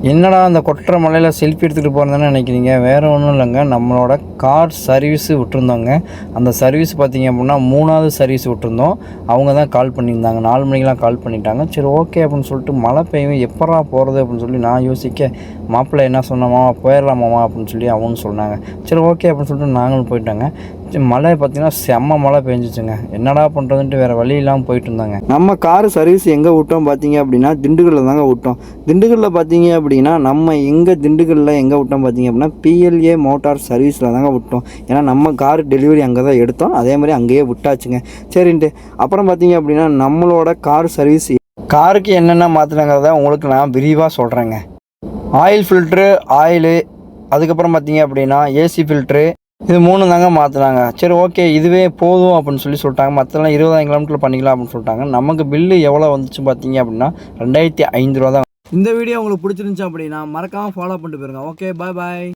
என்னடா அந்த கொட்டுற மலையில் செல்ஃபி எடுத்துகிட்டு போகிறதுன்னு நினைக்கிறீங்க? வேறு ஒன்றும் இல்லைங்க. நம்மளோட கார் சர்வீஸு விட்டுருந்தோங்க. அந்த சர்வீஸ் பார்த்திங்க அப்படின்னா 3வது சர்வீஸ் விட்டுருந்தோம். அவங்க தான் கால் பண்ணியிருந்தாங்க. 4 மணிக்கெலாம் கால் பண்ணிட்டாங்க. சரி ஓகே அப்படின்னு சொல்லிட்டு மழை பெய்யும் எப்பட்றா போகிறது அப்படின்னு சொல்லி நான் யோசிக்க, மாப்பிள்ளை என்ன சொன்னோமா போயிடலாமாம்மா அப்படின்னு சொல்லி அவனு சொன்னாங்க. சரி ஓகே அப்படின்னு சொல்லிட்டு நாங்களும் போயிட்டாங்க. மழை பார்த்திங்கன்னா செம்ம மழை பெஞ்சிச்சுங்க. என்னடா பண்ணுறதுன்ட்டு வேறு வழி இல்லாமல் போயிட்டு இருந்தாங்க. நம்ம கார் சர்வீஸ் எங்கே விட்டோம் பார்த்தீங்க அப்படின்னா திண்டுக்கல்லில் தாங்க விட்டோம். திண்டுக்கல்லில் பார்த்தீங்க அப்படின்னா நம்ம திண்டுக்கல்லில் எங்கே விட்டோம் பார்த்தீங்க அப்படின்னா PLA மோட்டார் சர்வீஸில் தாங்க விட்டோம். ஏன்னா நம்ம கார் டெலிவரி அங்கே தான் எடுத்தோம். அதே மாதிரி அங்கேயே விட்டாச்சுங்க. சரின்ட்டு அப்புறம் பார்த்தீங்க அப்படின்னா நம்மளோட கார் சர்வீஸ் காருக்கு என்னென்ன மாற்றினாங்கிறத உங்களுக்கு நான் விரிவாக சொல்கிறேங்க. ஆயில் ஃபில்ட்ரு, ஆயிலு, அதுக்கப்புறம் பார்த்தீங்க அப்படின்னா AC ஃபில்ட்ரு, இது 3 தாங்க மாற்றினாங்க. சரி ஓகே இதுவே போதும் அப்படின்னு சொல்லிட்டாங்க. மற்றெல்லாம் 20,000 கிலோமீட்டர் பண்ணிக்கலாம் அப்படின்னு சொல்லிட்டாங்க. நமக்கு பில்லு எவ்வளோ வந்துச்சு பார்த்தீங்க அப்படின்னா 2005 ரூபா தான். இந்த வீடியோ உங்களுக்கு பிடிச்சிருந்துச்சு அப்படின்னா மறக்காமல் ஃபாலோ பண்ணிட்டு போயிருங்க. ஓகே பாய் பாய்.